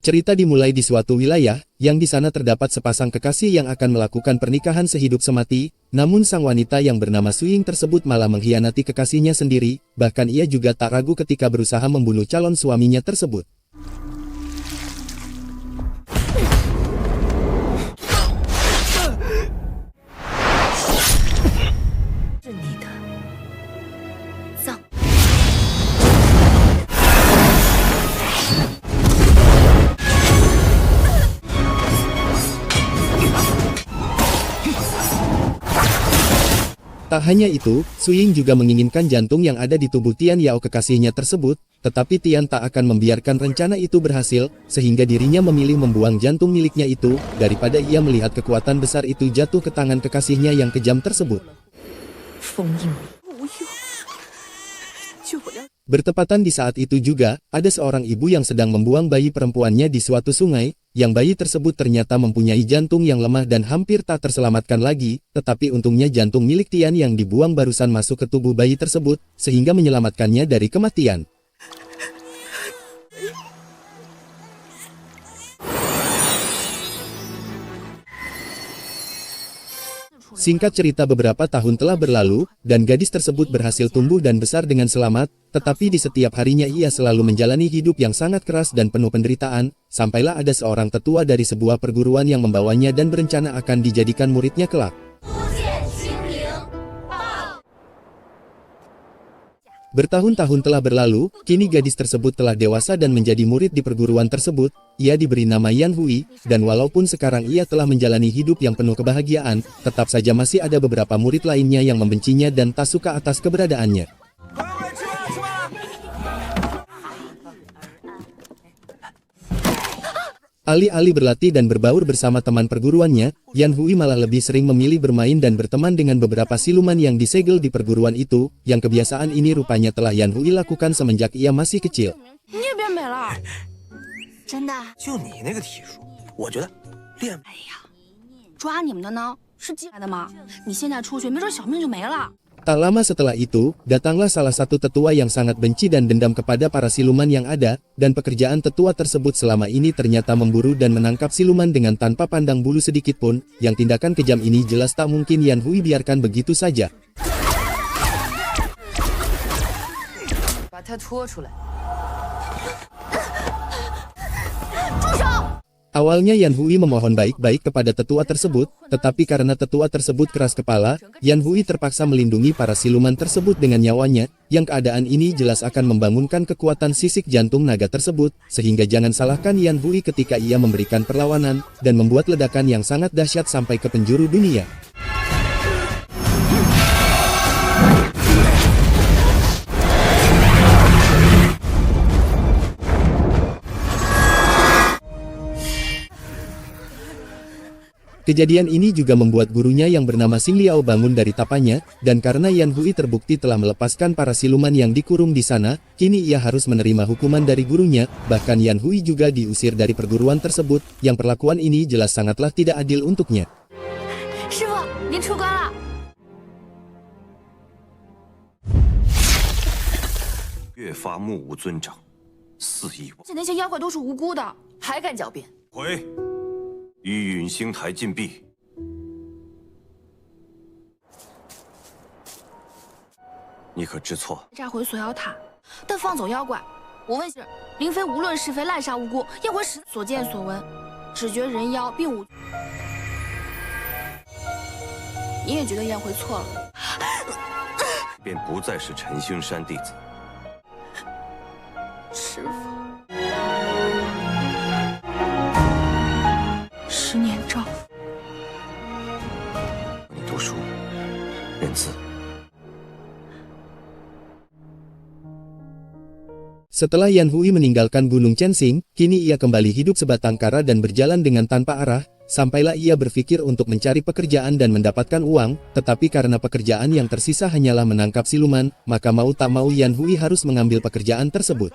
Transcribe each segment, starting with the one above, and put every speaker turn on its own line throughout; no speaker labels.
Cerita dimulai di suatu wilayah, yang di sana terdapat sepasang kekasih yang akan melakukan pernikahan sehidup semati, namun sang wanita yang bernama Suying tersebut malah mengkhianati kekasihnya sendiri, bahkan ia juga tak ragu ketika berusaha membunuh calon suaminya tersebut. Tak hanya itu, Suying juga menginginkan jantung yang ada di tubuh Tian Yao kekasihnya tersebut, tetapi Tian tak akan membiarkan rencana itu berhasil, sehingga dirinya memilih membuang jantung miliknya itu, daripada ia melihat kekuatan besar itu jatuh ke tangan kekasihnya yang kejam tersebut. Bertepatan di saat itu juga, ada seorang ibu yang sedang membuang bayi perempuannya di suatu sungai, yang bayi tersebut ternyata mempunyai jantung yang lemah dan hampir tak terselamatkan lagi, tetapi untungnya jantung milik Tian yang dibuang barusan masuk ke tubuh bayi tersebut, sehingga menyelamatkannya dari kematian. Singkat cerita beberapa tahun telah berlalu, dan gadis tersebut berhasil tumbuh dan besar dengan selamat, tetapi di setiap harinya ia selalu menjalani hidup yang sangat keras dan penuh penderitaan, sampailah ada seorang tetua dari sebuah perguruan yang membawanya dan berencana akan dijadikan muridnya kelak. Bertahun-tahun telah berlalu, kini gadis tersebut telah dewasa dan menjadi murid di perguruan tersebut. Ia diberi nama Yan Hui, dan walaupun sekarang ia telah menjalani hidup yang penuh kebahagiaan, tetap saja masih ada beberapa murid lainnya yang membencinya dan tak suka atas keberadaannya. Alih-alih berlatih dan berbaur bersama teman perguruannya, Yan Hui malah lebih sering memilih bermain dan berteman dengan beberapa siluman yang disegel di perguruan itu, yang kebiasaan ini rupanya telah Yan Hui lakukan semenjak ia masih kecil. Tak lama setelah itu, datanglah salah satu tetua yang sangat benci dan dendam kepada para siluman yang ada, dan pekerjaan tetua tersebut selama ini ternyata memburu dan menangkap siluman dengan tanpa pandang bulu sedikit pun, yang tindakan kejam ini jelas tak mungkin Yan Hui biarkan begitu saja. Awalnya Yan Hui memohon baik-baik kepada tetua tersebut, tetapi karena tetua tersebut keras kepala, Yan Hui terpaksa melindungi para siluman tersebut dengan nyawanya, yang keadaan ini jelas akan membangunkan kekuatan sisik jantung naga tersebut, sehingga jangan salahkan Yan Hui ketika ia memberikan perlawanan, dan membuat ledakan yang sangat dahsyat sampai ke penjuru dunia. Kejadian ini juga membuat gurunya yang bernama Xing Liao bangun dari tapanya, dan karena Yan Hui terbukti telah melepaskan para siluman yang dikurung di sana, kini ia harus menerima hukuman dari gurunya, bahkan Yan Hui juga diusir dari perguruan tersebut, yang perlakuan ini jelas sangatlah tidak adil untuknya. Setelah Yan Hui meninggalkan Gunung Chensing, kini ia kembali hidup sebatang kara dan berjalan dengan tanpa arah, sampailah ia berpikir untuk mencari pekerjaan dan mendapatkan uang, tetapi karena pekerjaan yang tersisa hanyalah menangkap siluman, maka mau tak mau Yan Hui harus mengambil pekerjaan tersebut.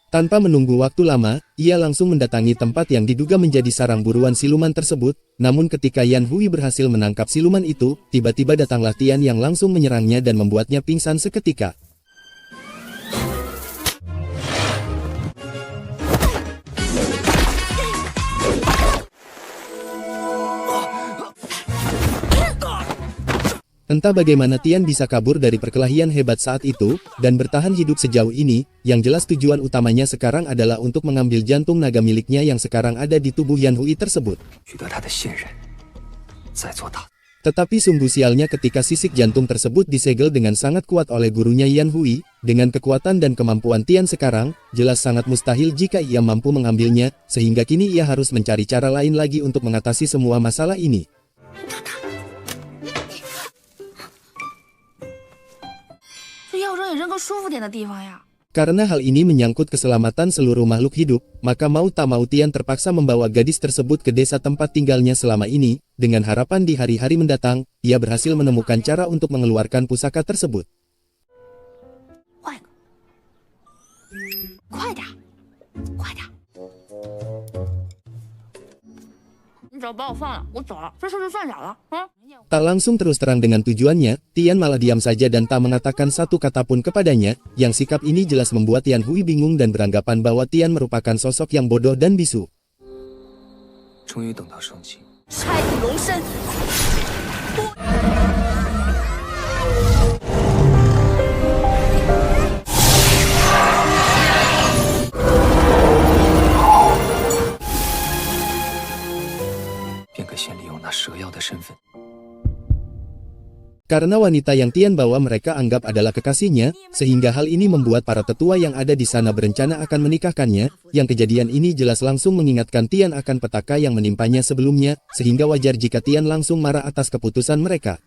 Tanpa menunggu waktu lama, ia langsung mendatangi tempat yang diduga menjadi sarang buruan siluman tersebut. Namun ketika Yan Hui berhasil menangkap siluman itu, tiba-tiba datanglah Tian yang langsung menyerangnya dan membuatnya pingsan seketika. Entah bagaimana Tian bisa kabur dari perkelahian hebat saat itu, dan bertahan hidup sejauh ini, yang jelas tujuan utamanya sekarang adalah untuk mengambil jantung naga miliknya yang sekarang ada di tubuh Yan Hui tersebut. Tetapi sungguh sialnya ketika sisik jantung tersebut disegel dengan sangat kuat oleh gurunya Yan Hui, dengan kekuatan dan kemampuan Tian sekarang, jelas sangat mustahil jika ia mampu mengambilnya, sehingga kini ia harus mencari cara lain lagi untuk mengatasi semua masalah ini. Karena hal ini menyangkut keselamatan seluruh makhluk hidup, maka mau tak mau Tian terpaksa membawa gadis tersebut ke desa tempat tinggalnya selama ini, dengan harapan di hari-hari mendatang, ia berhasil menemukan cara untuk mengeluarkan pusaka tersebut. Tak langsung terus terang dengan tujuannya, Tian malah diam saja dan tak mengatakan satu kata pun kepadanya, yang sikap ini jelas membuat Yan Hui bingung dan beranggapan bahwa Tian merupakan sosok yang bodoh dan bisu. Karena wanita yang Tian bawa mereka anggap adalah kekasihnya, sehingga hal ini membuat para tetua yang ada di sana berencana akan menikahkannya, yang kejadian ini jelas langsung mengingatkan Tian akan petaka yang menimpanya sebelumnya, sehingga wajar jika Tian langsung marah atas keputusan mereka.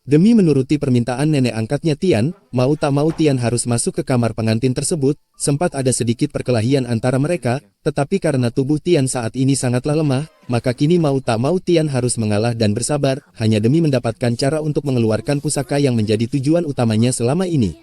Demi menuruti permintaan nenek angkatnya Tian, mau tak mau Tian harus masuk ke kamar pengantin tersebut. Sempat ada sedikit perkelahian antara mereka, tetapi karena tubuh Tian saat ini sangatlah lemah, maka kini mau tak mau Tian harus mengalah dan bersabar, hanya demi mendapatkan cara untuk mengeluarkan pusaka yang menjadi tujuan utamanya selama ini.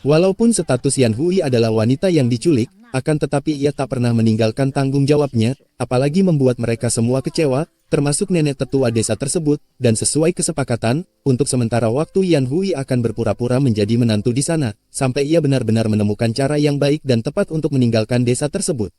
Walaupun status Yan Hui adalah wanita yang diculik, akan tetapi ia tak pernah meninggalkan tanggung jawabnya, apalagi membuat mereka semua kecewa, termasuk nenek tetua desa tersebut, dan sesuai kesepakatan, untuk sementara waktu Yan Hui akan berpura-pura menjadi menantu di sana, sampai ia benar-benar menemukan cara yang baik dan tepat untuk meninggalkan desa tersebut.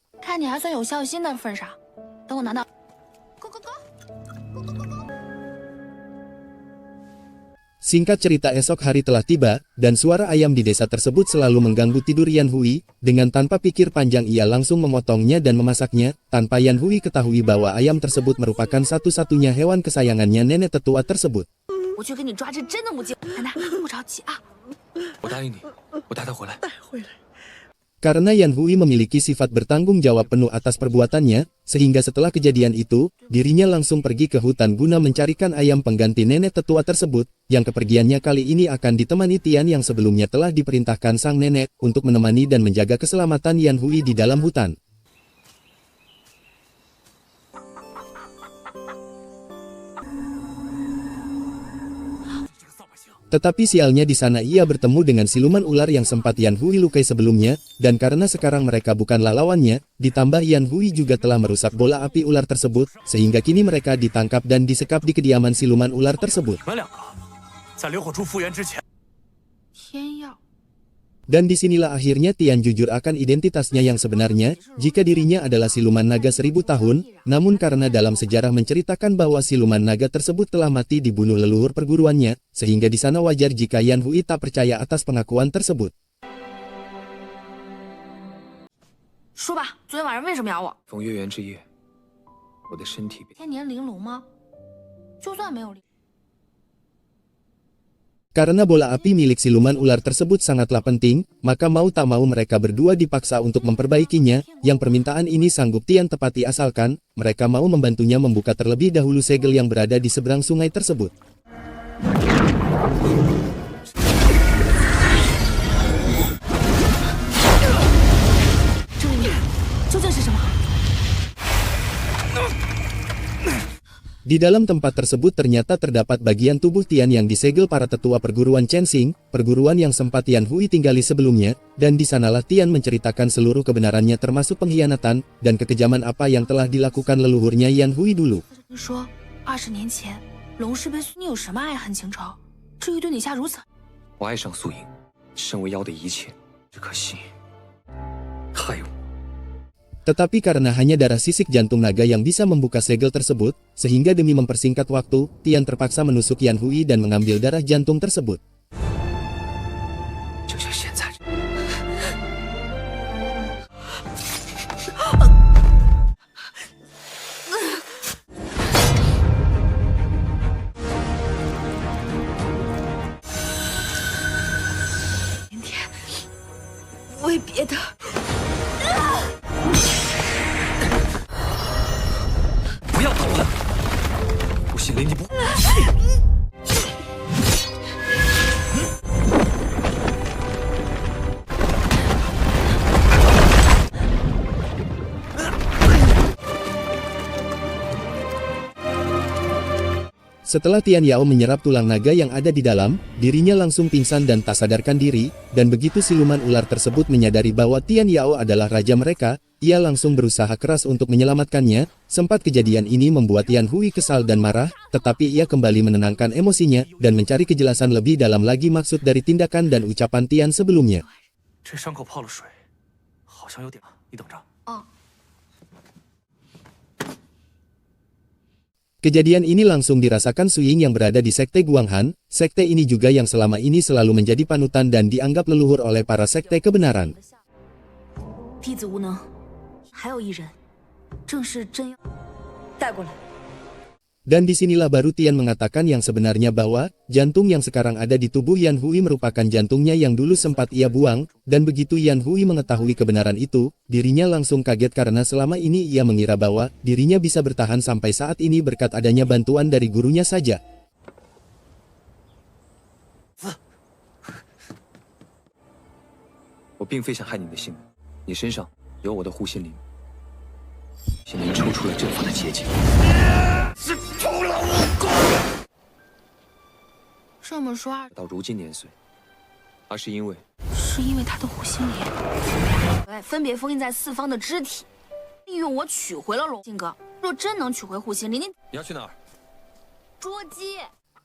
Singkat cerita, esok hari telah tiba, dan suara ayam di desa tersebut selalu mengganggu tidur Yan Hui. Dengan tanpa pikir panjang ia langsung memotongnya dan memasaknya, tanpa Yan Hui ketahui bahwa ayam tersebut merupakan satu-satunya hewan kesayangannya nenek tetua tersebut. Karena Yan Hui memiliki sifat bertanggung jawab penuh atas perbuatannya, sehingga setelah kejadian itu, dirinya langsung pergi ke hutan guna mencarikan ayam pengganti nenek tetua tersebut, yang kepergiannya kali ini akan ditemani Tian yang sebelumnya telah diperintahkan sang nenek, untuk menemani dan menjaga keselamatan Yan Hui di dalam hutan. Tetapi sialnya di sana ia bertemu dengan siluman ular yang sempat Yan Hui lukai sebelumnya, dan karena sekarang mereka bukanlah lawannya, ditambah Yan Hui juga telah merusak bola api ular tersebut, sehingga kini mereka ditangkap dan disekap di kediaman siluman ular tersebut. Dan disinilah akhirnya Tian jujur akan identitasnya yang sebenarnya, jika dirinya adalah siluman naga 1000 tahun, namun karena dalam sejarah menceritakan bahwa siluman naga tersebut telah mati dibunuh leluhur perguruannya, sehingga di sana wajar jika Yan Hui tak percaya atas pengakuan tersebut.
说吧，昨天晚上为什么咬我？
逢月圆之夜，我的身体被
千年玲珑吗？就算没有灵。
Karena bola api milik siluman ular tersebut sangatlah penting, maka mau tak mau mereka berdua dipaksa untuk memperbaikinya, yang permintaan ini sanggup Tian tepati asalkan, mereka mau membantunya membuka terlebih dahulu segel yang berada di seberang sungai tersebut. Di dalam tempat tersebut ternyata terdapat bagian tubuh Tian yang disegel para tetua perguruan Chensing, perguruan yang sempat Yan Hui tinggali sebelumnya, dan di sanalah Tian menceritakan seluruh kebenarannya termasuk pengkhianatan, dan kekejaman apa yang telah dilakukan leluhurnya Yan Hui dulu.
20年前，龙师被你有什么爱恨情仇？至于对你下如此，
我爱上素影，身为妖的一切，只可惜害我。
Tetapi karena hanya darah sisik jantung naga yang bisa membuka segel tersebut, sehingga demi mempersingkat waktu, Tian terpaksa menusuk Yan Hui dan mengambil darah jantung tersebut. Setelah Tian Yao menyerap tulang naga yang ada di dalam, dirinya langsung pingsan dan tak sadarkan diri, dan begitu siluman ular tersebut menyadari bahwa Tian Yao adalah raja mereka, ia langsung berusaha keras untuk menyelamatkannya. Sempat kejadian ini membuat Yan Hui kesal dan marah, tetapi ia kembali menenangkan emosinya, dan mencari kejelasan lebih dalam lagi maksud dari tindakan dan ucapan Tian sebelumnya. Kejadian ini langsung dirasakan Suying yang berada di sekte Guanghan, sekte ini juga yang selama ini selalu menjadi panutan dan dianggap leluhur oleh para sekte kebenaran. Dan disinilah baru Tian mengatakan yang sebenarnya bahwa, jantung yang sekarang ada di tubuh Yan Hui merupakan jantungnya yang dulu sempat ia buang, dan begitu Yan Hui mengetahui kebenaran itu, dirinya langsung kaget karena selama ini ia mengira bahwa, dirinya bisa bertahan sampai saat ini berkat adanya bantuan dari gurunya saja.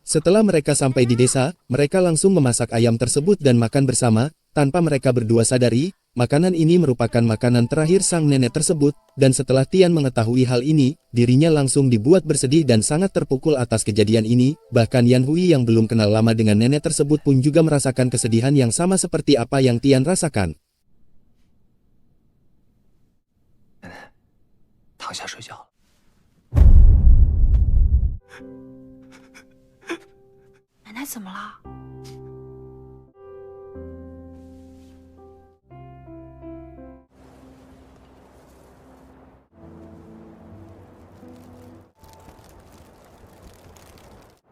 Setelah mereka sampai di desa, mereka langsung memasak ayam tersebut dan makan bersama, tanpa mereka berdua sadari, makanan ini merupakan makanan terakhir sang nenek tersebut, dan setelah Tian mengetahui hal ini, dirinya langsung dibuat bersedih dan sangat terpukul atas kejadian ini, bahkan Yan Hui yang belum kenal lama dengan nenek tersebut pun juga merasakan kesedihan yang sama seperti apa yang Tian rasakan.
Nenek 怎么了？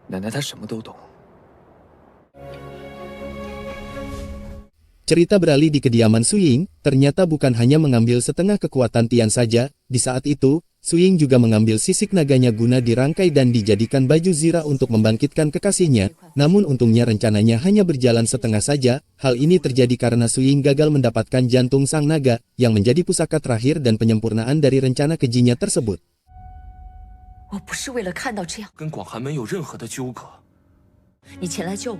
奶奶她什么都懂。
Cerita beralih di kediaman Suying, ternyata bukan hanya mengambil setengah kekuatan Tian saja, di saat itu, Suying juga mengambil sisik naganya guna dirangkai dan dijadikan baju zirah untuk membangkitkan kekasihnya, namun untungnya rencananya hanya berjalan setengah saja. Hal ini terjadi karena Suying gagal mendapatkan jantung sang naga, yang menjadi pusaka terakhir dan penyempurnaan dari rencana kejinya tersebut.
我不是为了看到这样，
跟广寒门有任何的纠葛，
你前来救我，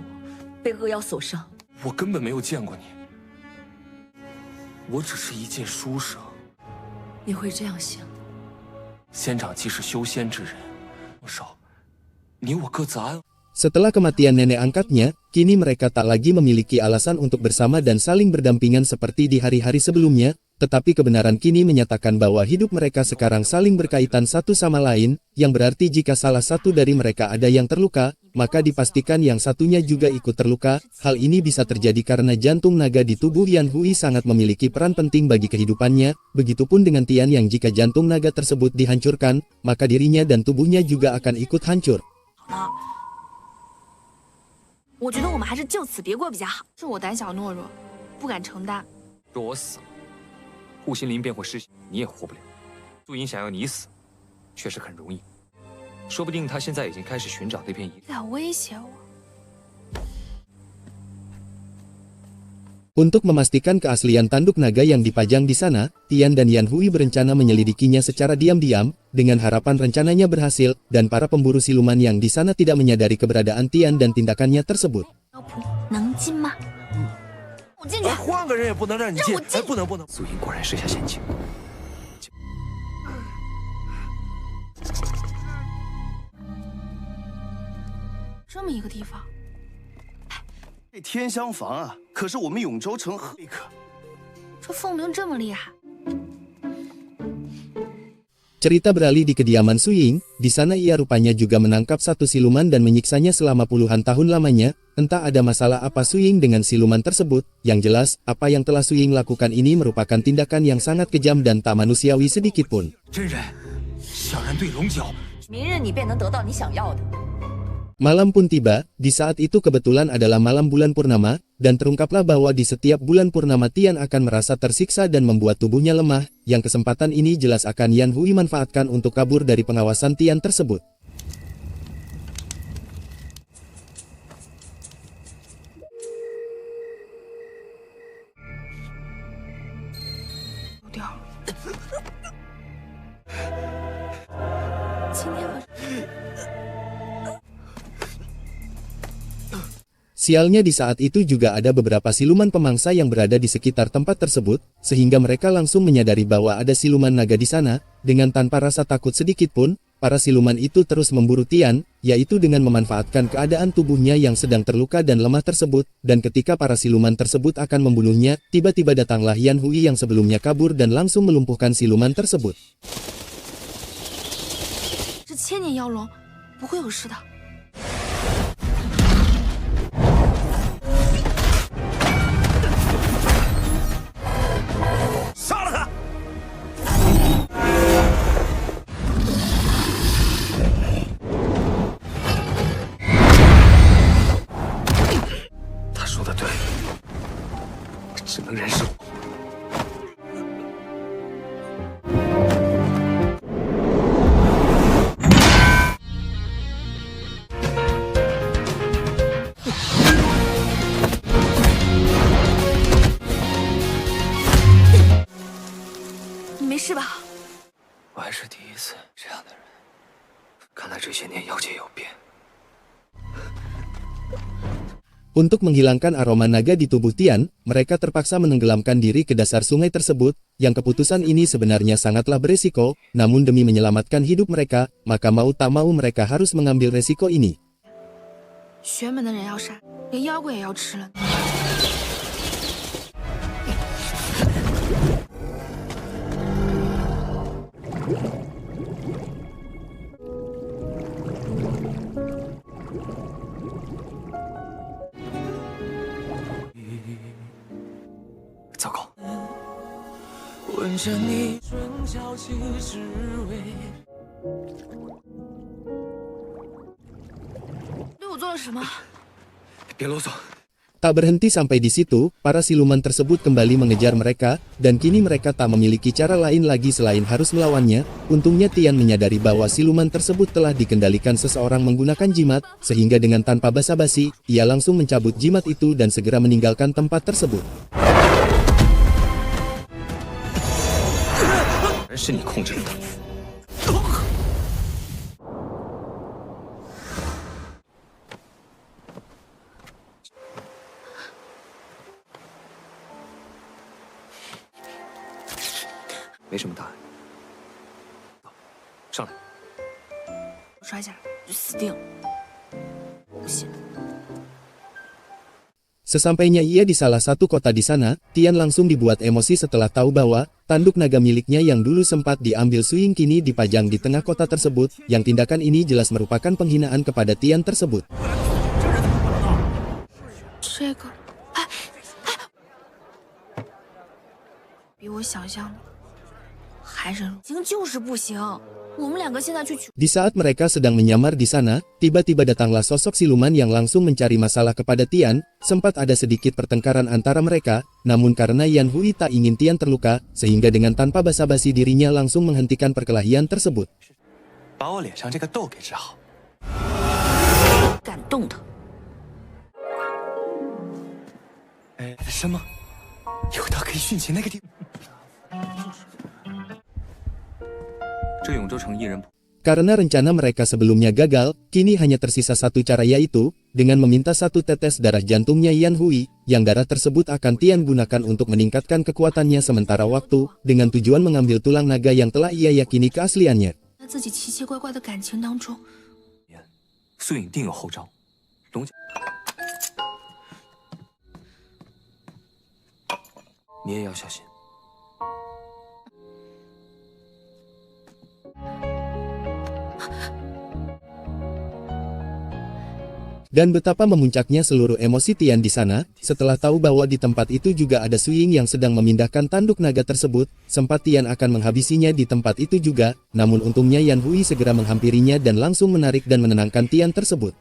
被恶妖所伤。
我根本没有见过你，我只是一介书生。
你会这样想？
仙长既是修仙之人，少，你我各自安。
Setelah kematian nenek angkatnya, kini mereka tak lagi memiliki alasan untuk bersama dan saling berdampingan seperti di hari-hari sebelumnya, tetapi kebenaran kini menyatakan bahwa hidup mereka sekarang saling berkaitan satu sama lain, yang berarti jika salah satu dari mereka ada yang terluka, maka dipastikan yang satunya juga ikut terluka. Hal ini bisa terjadi karena jantung naga di tubuh Yan Hui sangat memiliki peran penting bagi kehidupannya, begitupun dengan Tian yang jika jantung naga tersebut dihancurkan, maka dirinya dan tubuhnya juga akan ikut hancur.
我觉得我们还是就此别过比较好。是我胆小懦弱，不敢承担。
若我死了，护心灵便会失效，你也活不了。素隐想要你死，确实很容易。说不定他现在已经开始寻找那片野。
在威胁我。
Untuk memastikan keaslian tanduk naga yang dipajang di sana, Tian dan Yan Hui berencana menyelidikinya secara diam-diam, dengan harapan rencananya berhasil, dan para pemburu siluman yang di sana tidak menyadari keberadaan Tian dan tindakannya tersebut.
妖谱能进吗？我进去。
换个人也不能让你进，哎，不能不能。
素隐果然设下陷阱。
这么一个地方，
这天香坊啊，可是我们永州城赫可。
这凤鸣这么厉害，
Cerita beralih di kediaman Suying, di sana ia rupanya juga menangkap satu siluman dan menyiksanya selama puluhan tahun lamanya. Entah ada masalah apa Suying dengan siluman tersebut, yang jelas, apa yang telah Suying lakukan ini merupakan tindakan yang sangat kejam dan tak manusiawi sedikitpun.
真人，小人对龙角。
明日你便能得到你想要的。
Malam pun tiba, di saat itu kebetulan adalah malam bulan purnama, dan terungkaplah bahwa di setiap bulan purnama Tian akan merasa tersiksa dan membuat tubuhnya lemah, yang kesempatan ini jelas akan Yan Hui manfaatkan untuk kabur dari pengawasan Tian tersebut. Sialnya di saat itu juga ada beberapa siluman pemangsa yang berada di sekitar tempat tersebut, sehingga mereka langsung menyadari bahwa ada siluman naga di sana. Dengan tanpa rasa takut sedikit pun, para siluman itu terus memburu Tian, yaitu dengan memanfaatkan keadaan tubuhnya yang sedang terluka dan lemah tersebut, dan ketika para siluman tersebut akan membunuhnya, tiba-tiba datanglah Yan Hui yang sebelumnya kabur dan langsung melumpuhkan siluman tersebut.
这千年妖龙不会有事的。
杀了他！
他说的对，只能忍受。
是吧？
我还是第一次这样的人，看来这些年妖界有变。
Untuk menghilangkan aroma naga di tubuh Tian, mereka terpaksa menenggelamkan diri ke dasar sungai tersebut, yang keputusan ini sebenarnya sangatlah beresiko, namun demi menyelamatkan hidup mereka, maka mau tak mau mereka harus mengambil resiko ini.
玄门的人要杀，连妖怪也要吃了。
糟糕！
闻着你
对我做了什么？
别啰嗦，
Tak berhenti sampai di situ, para siluman tersebut kembali mengejar mereka, dan kini mereka tak memiliki cara lain lagi selain harus melawannya. Untungnya Tian menyadari bahwa siluman tersebut telah dikendalikan seseorang menggunakan jimat, sehingga dengan tanpa basa-basi, ia langsung mencabut jimat itu dan segera meninggalkan tempat tersebut.
是你控制了他。没什么大碍。上来。
摔下来就死定了。我不信。
Sesampainya ia di salah satu kota di sana, Tian langsung dibuat emosi setelah tahu bahwa tanduk naga miliknya yang dulu sempat diambil Suying kini dipajang di tengah kota tersebut, yang tindakan ini jelas merupakan penghinaan kepada Tian tersebut.
这个，比我想象的还人行，就是不行。我们两个现在去取。
Di saat mereka sedang menyamar di sana, tiba-tiba datanglah sosok siluman yang langsung mencari masalah kepada Tian. Sempat ada sedikit pertengkaran antara mereka, namun karena Yan Hui tak ingin Tian terluka, sehingga dengan tanpa basa-basi dirinya langsung menghentikan perkelahian tersebut.
把我脸上这个痘给治好。
敢动他？
哎，什么？有道可以殉情那个地。
这永州城一人。
Karena rencana mereka sebelumnya gagal, kini hanya tersisa satu cara yaitu, dengan meminta satu tetes darah jantungnya Yan Hui, yang darah tersebut akan Tian gunakan untuk meningkatkan kekuatannya sementara waktu, dengan tujuan mengambil tulang naga yang telah ia yakini keasliannya.
在自己奇奇怪怪的感情当中，
素影定有后招，龙角，你也要小心。
Dan betapa memuncaknya seluruh emosi Tian di sana, setelah tahu bahwa di tempat itu juga ada Suying yang sedang memindahkan tanduk naga tersebut, sempat Tian akan menghabisinya di tempat itu juga, namun untungnya Yan Hui segera menghampirinya dan langsung menarik dan menenangkan Tian tersebut.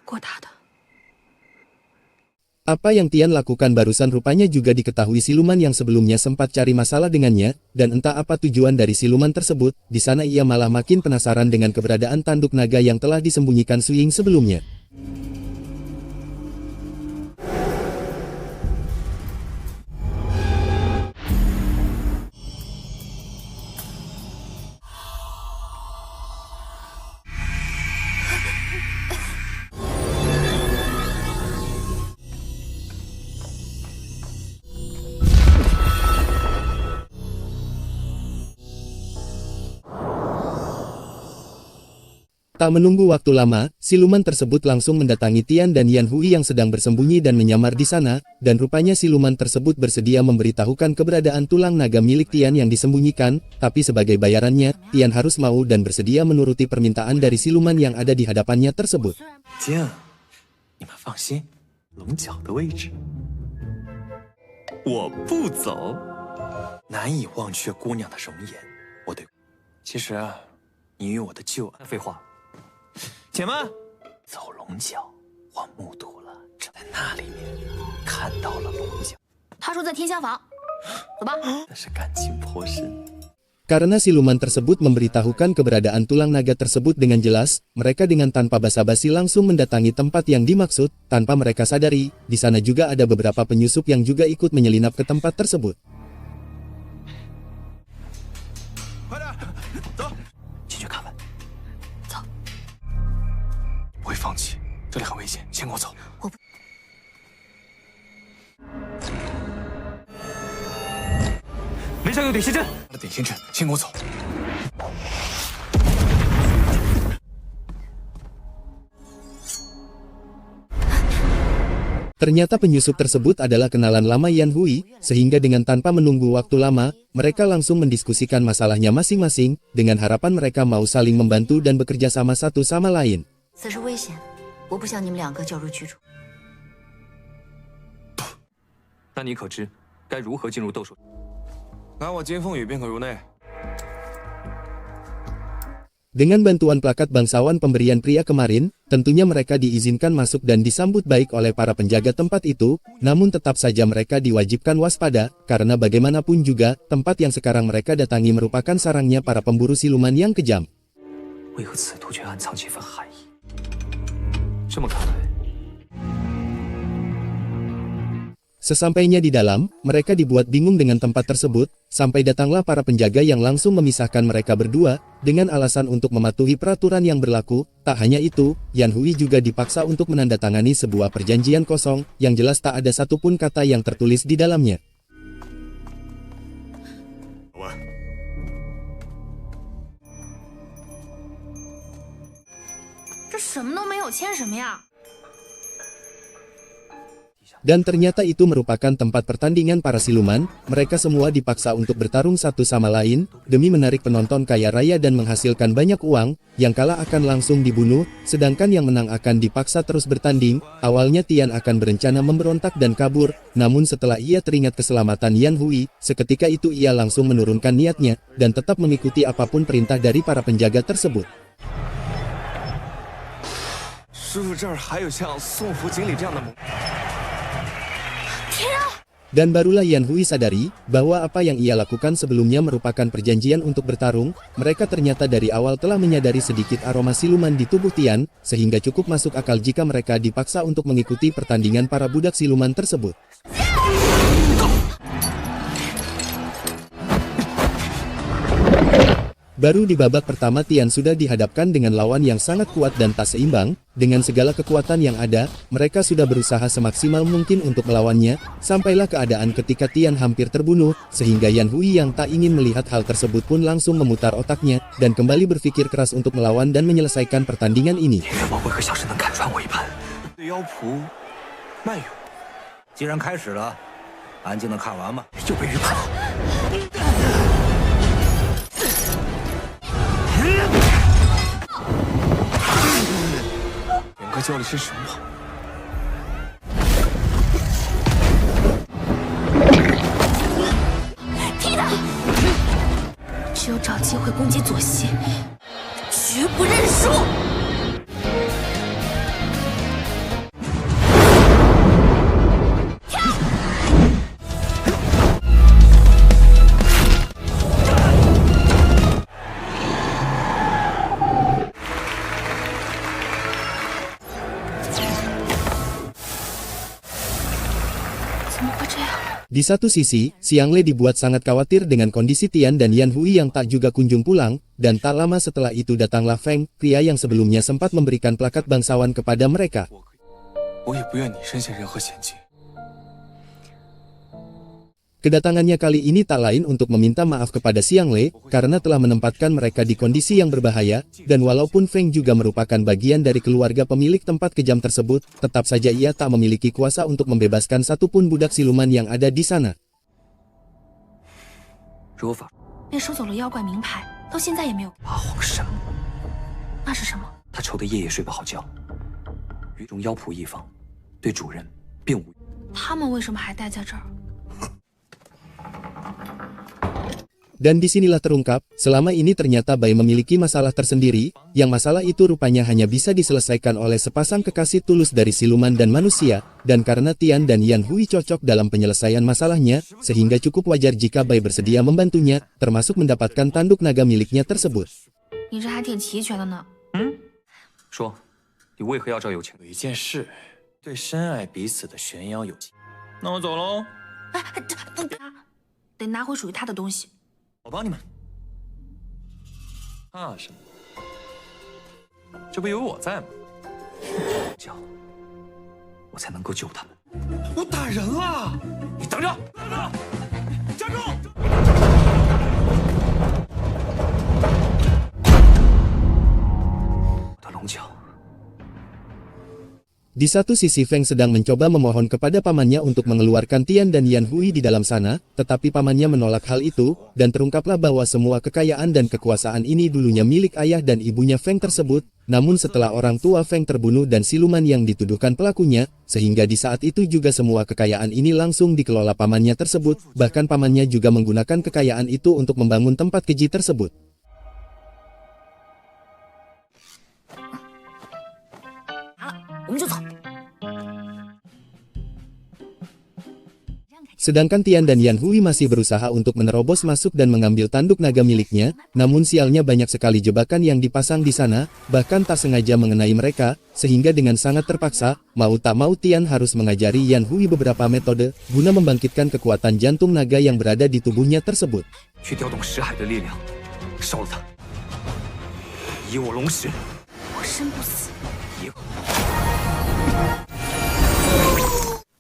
过大的。
Apa yang Tian lakukan barusan rupanya juga diketahui siluman yang sebelumnya sempat cari masalah dengannya, dan entah apa tujuan dari siluman tersebut, di sana ia malah makin penasaran dengan keberadaan tanduk naga yang telah disembunyikan Suying sebelumnya. Tak menunggu waktu lama, siluman tersebut langsung mendatangi Tian dan Yan Hui yang sedang bersembunyi dan menyamar di sana, dan rupanya siluman tersebut bersedia memberitahukan keberadaan tulang naga milik Tian yang disembunyikan, tapi sebagai bayarannya, Tian harus mau dan bersedia menuruti permintaan dari siluman yang ada di hadapannya tersebut.
Tian，你们放心，龙角的位置我不走。难以忘却姑娘的容颜，我对。其实啊，你与我的旧爱。
废话。
且慢，走龙角，我目睹了，在那里面看到了龙角。
他说在天香坊，走吧。
那是感情颇深。
Karena siluman tersebut memberitahukan keberadaan tulang naga tersebut dengan jelas, mereka dengan tanpa basa-basi langsung mendatangi tempat yang dimaksud, tanpa mereka sadari, di sana juga ada beberapa penyusup yang juga ikut menyelinap ke tempat tersebut.
快点，走，进去看看。 不会放弃，这里很危险，先跟我走。
我不。
门上有点心针。
他的点心阵，先跟我走。
Ternyata penyusup tersebut adalah kenalan lama Yan Hui, sehingga dengan tanpa menunggu waktu lama, mereka langsung mendiskusikan masalahnya masing-masing, dengan harapan mereka mau saling membantu dan bekerja sama satu sama lain.
此事危险，我不想你们两个搅入局中。
那你可知该如何进入斗兽？
拿我金凤羽便可入内。
Dengan bantuan plakat bangsawan pemberian pria kemarin, tentunya mereka diizinkan masuk dan disambut baik oleh para penjaga tempat itu, namun tetap saja mereka diwajibkan waspada, karena bagaimanapun juga, tempat yang sekarang mereka datangi merupakan sarangnya para pemburu siluman yang kejam.
为何此图却暗藏几分寒意？
这么看来，
Sesampainya di dalam, mereka dibuat bingung dengan tempat tersebut, sampai datanglah para penjaga yang langsung memisahkan mereka berdua, dengan alasan untuk mematuhi peraturan yang berlaku. Tak hanya itu, Yan Hui juga dipaksa untuk menandatangani sebuah perjanjian kosong, yang jelas tak ada satupun kata yang tertulis di dalamnya.
这什么都没有，签什么呀？
Dan ternyata itu merupakan tempat pertandingan para siluman, mereka semua dipaksa untuk bertarung satu sama lain, demi menarik penonton kaya raya dan menghasilkan banyak uang, yang kalah akan langsung dibunuh, sedangkan yang menang akan dipaksa terus bertanding. Awalnya Tian akan berencana memberontak dan kabur, namun setelah ia teringat keselamatan Yan Hui, seketika itu ia langsung menurunkan niatnya, dan tetap mengikuti apapun perintah dari para penjaga tersebut.
师傅，这儿还有像宋福锦鲤这样的猛。
Dan barulah Yan Hui sadari, bahwa apa yang ia lakukan sebelumnya merupakan perjanjian untuk bertarung. Mereka ternyata dari awal telah menyadari sedikit aroma siluman di tubuh Tian, sehingga cukup masuk akal jika mereka dipaksa untuk mengikuti pertandingan para budak siluman tersebut. Baru di babak pertama Tian sudah dihadapkan dengan lawan yang sangat kuat dan tak seimbang. Dengan segala kekuatan yang ada, mereka sudah berusaha semaksimal mungkin untuk melawannya, sampailah keadaan ketika Tian hampir terbunuh, sehingga Yan Hui yang tak ingin melihat hal tersebut pun langsung memutar otaknya, dan kembali berpikir keras untuk melawan dan menyelesaikan pertandingan ini.
既然开始了，安静的看完吧。
又被鱼盘了。元哥教的是什么？
踢他！只有找机会攻击左膝，绝不认输。
Di satu sisi, Xiang Lei dibuat sangat khawatir dengan kondisi Tian dan Yan Hui yang tak juga kunjung pulang, dan tak lama setelah itu datanglah Feng, pria yang sebelumnya sempat memberikan plakat bangsawan kepada mereka.
我也不愿你身陷任何险境。
Kedatangannya kali ini tak lain untuk meminta maaf kepada Xiang Lei, karena telah menempatkan mereka di kondisi yang berbahaya, dan walaupun Feng juga merupakan bagian dari keluarga pemilik tempat kejam tersebut, tetap saja ia tak memiliki kuasa untuk membebaskan satupun budak siluman yang ada di sana.
如法
那收走了妖怪名牌，到现在也没有。
八荒神木，
那是什么？
他愁得夜夜睡不好觉。狱中妖仆一方，对主人并无。
他们为什么还待在这儿？
Dan disinilah terungkap, selama ini ternyata Bai memiliki masalah tersendiri, yang masalah itu rupanya hanya bisa diselesaikan oleh sepasang kekasih tulus dari siluman dan manusia, dan karena Tian dan Yan Hui cocok dalam penyelesaian masalahnya, sehingga cukup wajar jika Bai bersedia membantunya, termasuk mendapatkan tanduk naga miliknya tersebut.
你这还挺齐全的呢。
说，你为何要找有情？
有一件事，对深爱彼此的玄妖有情。
那我走喽。
哎，这不得拿回属于他的东西。
我帮你们。怕什么？这不有我在吗？
这样，我才能够救他们。
我打人了！
你等着！站住！ 我的龙角。
Di satu sisi Feng sedang mencoba memohon kepada pamannya untuk mengeluarkan Tian dan Yan Hui di dalam sana, tetapi pamannya menolak hal itu, dan terungkaplah bahwa semua kekayaan dan kekuasaan ini dulunya milik ayah dan ibunya Feng tersebut, namun setelah orang tua Feng terbunuh dan siluman yang dituduhkan pelakunya, sehingga di saat itu juga semua kekayaan ini langsung dikelola pamannya tersebut, bahkan pamannya juga menggunakan kekayaan itu untuk membangun tempat keji tersebut.
我们就走。
Sedangkan Tian dan Yan Hui masih berusaha untuk menerobos masuk dan mengambil tanduk naga miliknya, namun sialnya banyak sekali jebakan yang dipasang di sana, bahkan tak sengaja mengenai mereka, sehingga dengan sangat terpaksa, mau tak mau Tian harus mengajari Yan Hui beberapa metode, guna membangkitkan kekuatan jantung naga yang berada di tubuhnya tersebut.
去调动石海的力量，烧了他。以我龙石，
我生不死，
以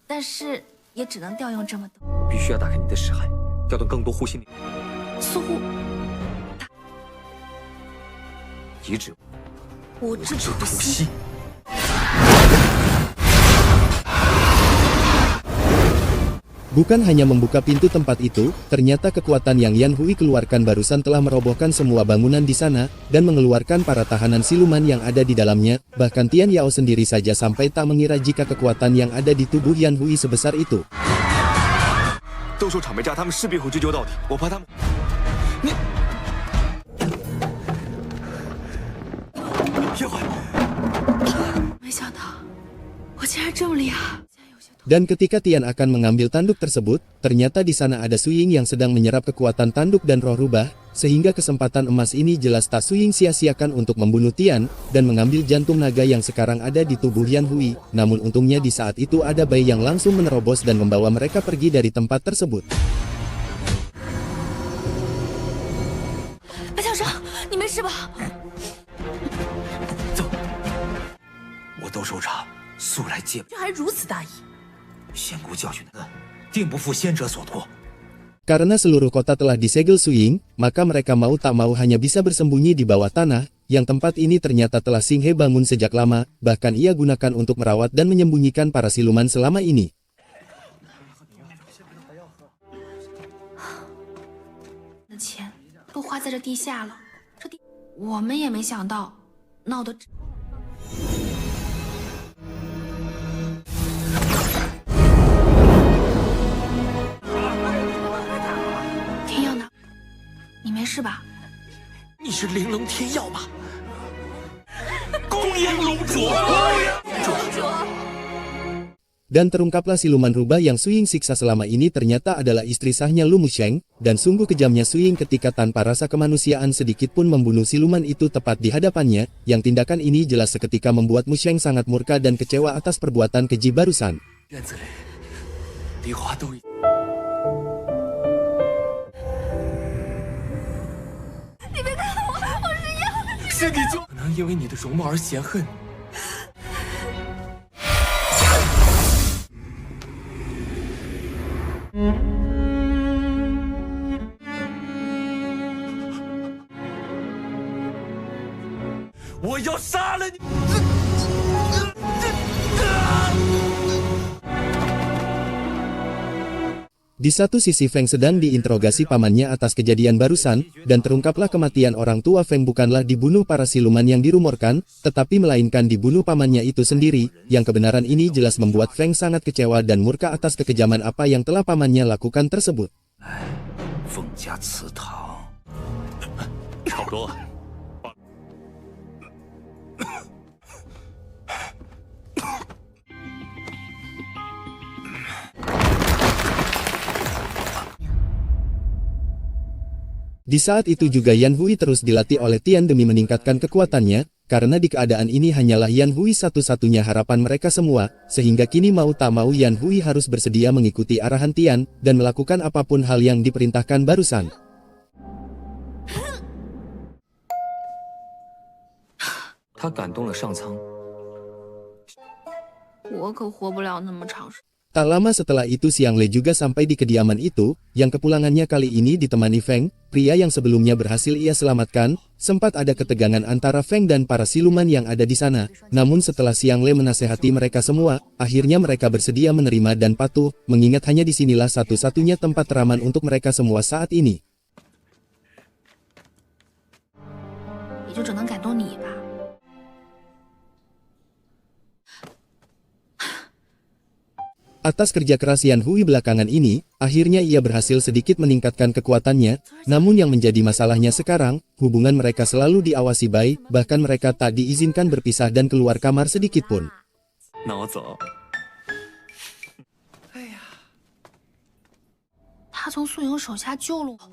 但是也只能调用这么多。
我必须要打开你的石海，调动更多护心力。
似乎
移植
我制止不
突
息。
袭。
Bukan hanya membuka pintu tempat itu, ternyata kekuatan yang Yan Hui keluarkan barusan telah merobohkan semua bangunan di sana, dan mengeluarkan para tahanan siluman yang ada di dalamnya, bahkan Tian Yao sendiri saja sampai tak mengira jika kekuatan yang ada di tubuh Yan Hui sebesar itu.
斗兽场被炸，他们势必会追究到底。我怕他们。你，叶怀，
没想到我竟然这么厉害。
Dan ketika Tian akan mengambil tanduk tersebut, ternyata di sana ada Suying yang sedang menyerap kekuatan tanduk dan roh rubah, sehingga kesempatan emas ini jelas tak Suying sia-siakan untuk membunuh Tian, dan mengambil jantung naga yang sekarang ada di tubuh Yan Hui. Namun untungnya di saat itu ada Bai yang langsung menerobos dan membawa mereka pergi dari tempat tersebut.
白小生，你没事吧？
走，我斗兽场素来戒，
居还如此大意。
仙姑教训的，定不负先者所托。
Karena seluruh kota telah disegel Suying, maka mereka mau tak mau hanya bisa bersembunyi di bawah tanah, yang tempat ini ternyata telah Xing He bangun sejak lama, bahkan ia gunakan untuk merawat dan menyembunyikan para siluman selama ini.
的钱都花在这地下了，我们也没想到，闹得。 天耀呢？你没事吧？
你是玲珑天耀吧？公羊龙主，
Dan terungkaplah siluman rubah yang Suying siksa selama ini ternyata adalah istri sahnya Lu Musheng, dan sungguh kejamnya Suying ketika tanpa rasa kemanusiaan sedikit pun membunuh siluman itu tepat di hadapannya, yang tindakan ini jelas seketika membuat Musheng sangat murka dan kecewa atas perbuatan keji barusan.
院子里，梨花都已。
你别看我，我是妖。
是你就可能因为你的容貌而嫌恨。 我要杀了你！
Di satu sisi Feng sedang diinterogasi pamannya atas kejadian barusan, dan terungkaplah kematian orang tua Feng bukanlah dibunuh para siluman yang dirumorkan, tetapi melainkan dibunuh pamannya itu sendiri, yang kebenaran ini jelas membuat Feng sangat kecewa dan murka atas kekejaman apa yang telah pamannya lakukan tersebut.
凤家祠堂，差不多。
Di saat itu juga Yan Hui terus dilatih oleh Tian demi meningkatkan kekuatannya, karena di keadaan ini hanyalah Yan Hui satu-satunya harapan mereka semua, sehingga kini mau tak mau Yan Hui harus bersedia mengikuti arahan Tian, dan melakukan apapun hal yang diperintahkan barusan.
他感动了上苍。
我可活不了那么长时间。
Tak lama setelah itu Xiang Le juga sampai di kediaman itu, yang kepulangannya kali ini ditemani Feng, pria yang sebelumnya berhasil ia selamatkan. Sempat ada ketegangan antara Feng dan para siluman yang ada di sana, namun setelah Xiang Le menasehati mereka semua, akhirnya mereka bersedia menerima dan patuh, mengingat hanya disinilah satu-satunya tempat teraman untuk mereka semua saat ini.
也就只能感动你吧。
Atas kerja keras Yan Hui belakangan ini, akhirnya ia berhasil sedikit meningkatkan kekuatannya, namun yang menjadi masalahnya sekarang, hubungan mereka selalu diawasi Bai, bahkan mereka tak diizinkan berpisah dan keluar kamar sedikit pun.
那我走。
他从素莹手下救了我，